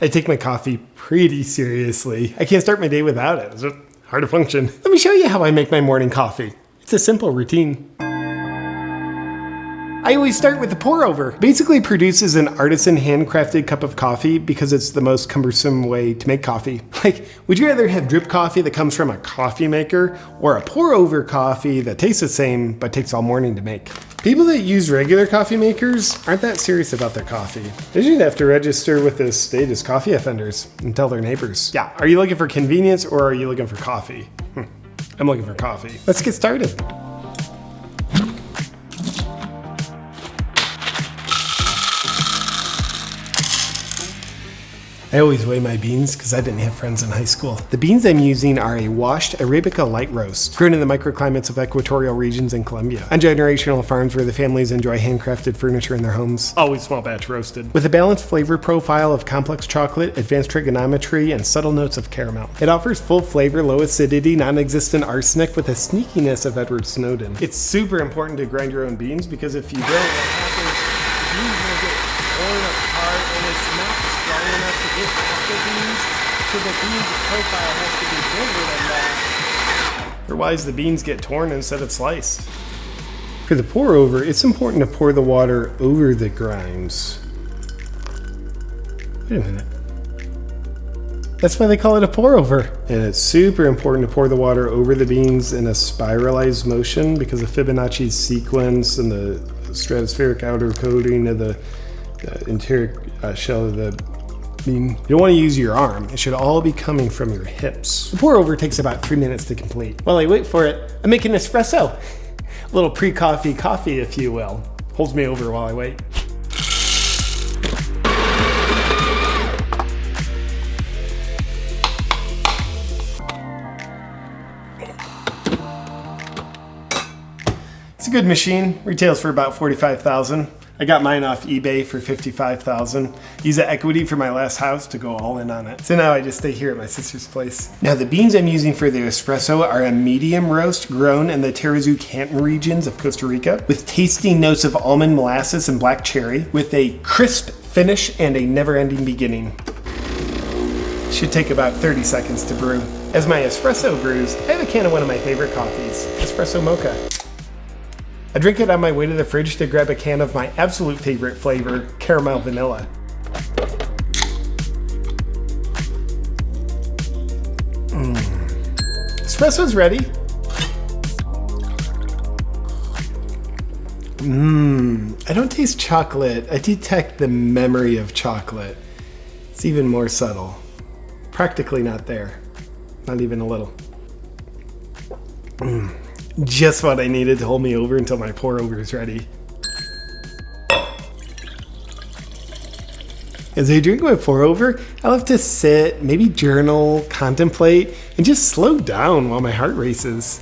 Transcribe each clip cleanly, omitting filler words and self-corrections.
I take my coffee pretty seriously. I can't start my day without it. It's just hard to function. Let me show you how I make my morning coffee. It's a simple routine. I always start with the pour over. Basically produces an artisan handcrafted cup of coffee because it's the most cumbersome way to make coffee. Like, would you rather have drip coffee that comes from a coffee maker or a pour over coffee that tastes the same but takes all morning to make? People that use regular coffee makers aren't that serious about their coffee. They should have to register with the state as coffee offenders and tell their neighbors. Yeah, are you looking for convenience or are you looking for coffee? I'm looking for coffee. Let's get started. I always weigh my beans because I didn't have friends in high school. The beans I'm using are a washed Arabica light roast, grown in the microclimates of equatorial regions in Colombia, on generational farms where the families enjoy handcrafted furniture in their homes, always small batch roasted. With a balanced flavor profile of complex chocolate, advanced trigonometry, and subtle notes of caramel. It offers full flavor, low acidity, non-existent arsenic with a sneakiness of Edward Snowden. It's super important to grind your own beans because if you don't, what happens, beans will get torn apart and it's not strong enough to get the beans, so the beans profile has to be bigger than that. Otherwise the beans get torn instead of sliced. For the pour over, it's important to pour the water over the grinds. Wait a minute. That's why they call it a pour over. And it's super important to pour the water over the beans in a spiralized motion because of Fibonacci's sequence and the stratospheric outer coating of the interior shell of the bean. You don't want to use your arm. It should all be coming from your hips. The pour over takes about 3 minutes to complete. While I wait for it, I'm making espresso. A little pre-coffee coffee, if you will. Holds me over while I wait. It's a good machine. Retails for about $45,000. I got mine off eBay for $55,000. Used the equity for my last house to go all in on it. So now I just stay here at my sister's place. Now the beans I'm using for the espresso are a medium roast grown in the Tarrazú Canton regions of Costa Rica with tasty notes of almond molasses and black cherry with a crisp finish and a never-ending beginning. Should take about 30 seconds to brew. As my espresso brews, I have a can of one of my favorite coffees, Espresso Mocha. I drink it on my way to the fridge to grab a can of my absolute favorite flavor, caramel vanilla. Espresso's ready. I don't taste chocolate. I detect the memory of chocolate. It's even more subtle. Practically not there. Not even a little. Just what I needed to hold me over until my pour over is ready. As I drink my pour over, I love to sit, maybe journal, contemplate, and just slow down while my heart races.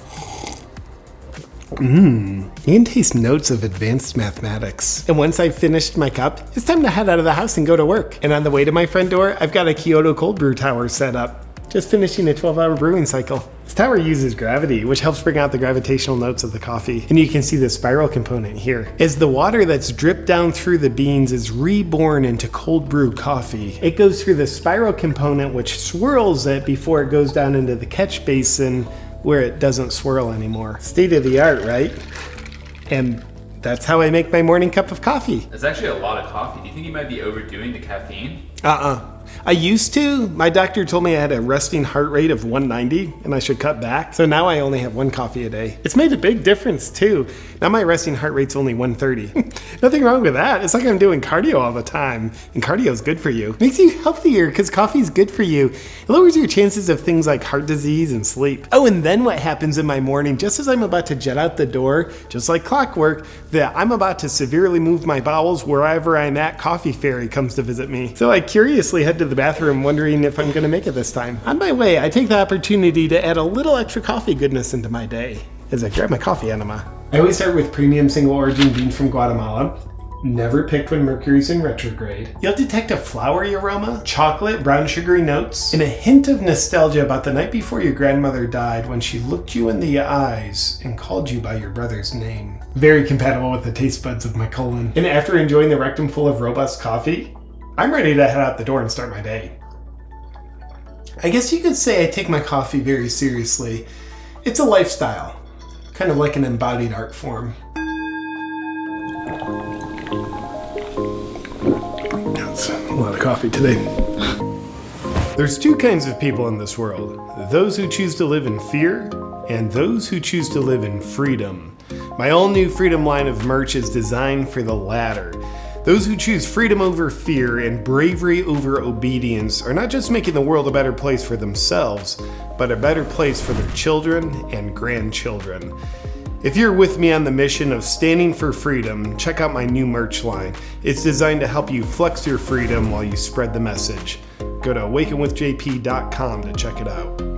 You can taste notes of advanced mathematics. And once I've finished my cup, it's time to head out of the house and go to work. And on the way to my front door, I've got a Kyoto cold brew tower set up. Just finishing a 12-hour brewing cycle. This tower uses gravity, which helps bring out the gravitational notes of the coffee. And you can see the spiral component here. As the water that's dripped down through the beans is reborn into cold brew coffee, it goes through the spiral component which swirls it before it goes down into the catch basin where it doesn't swirl anymore. State of the art, right? And that's how I make my morning cup of coffee. That's actually a lot of coffee. Do you think you might be overdoing the caffeine? I used to. My doctor told me I had a resting heart rate of 190 and I should cut back. So now I only have one coffee a day. It's made a big difference too. Now my resting heart rate's only 130. Nothing wrong with that. It's like I'm doing cardio all the time. And cardio is good for you. Makes you healthier because coffee is good for you. It lowers your chances of things like heart disease and sleep. Oh, and then what happens in my morning, just as I'm about to jet out the door, just like clockwork, that I'm about to severely move my bowels wherever I'm at, Coffee Fairy comes to visit me. So I curiously head to the bathroom wondering if I'm gonna make it this time. On my way, I take the opportunity to add a little extra coffee goodness into my day as I grab my coffee enema. I always start with premium single origin beans from Guatemala. Never picked when Mercury's in retrograde. You'll detect a flowery aroma, chocolate, brown sugary notes, and a hint of nostalgia about the night before your grandmother died when she looked you in the eyes and called you by your brother's name. Very compatible with the taste buds of my colon. And after enjoying the rectum full of robust coffee, I'm ready to head out the door and start my day. I guess you could say I take my coffee very seriously. It's a lifestyle, kind of like an embodied art form. That's a lot of coffee today. There's two kinds of people in this world. Those who choose to live in fear and those who choose to live in freedom. My all-new Freedom line of merch is designed for the latter. Those who choose freedom over fear and bravery over obedience are not just making the world a better place for themselves, but a better place for their children and grandchildren. If you're with me on the mission of standing for freedom, check out my new merch line. It's designed to help you flex your freedom while you spread the message. Go to awakenwithjp.com to check it out.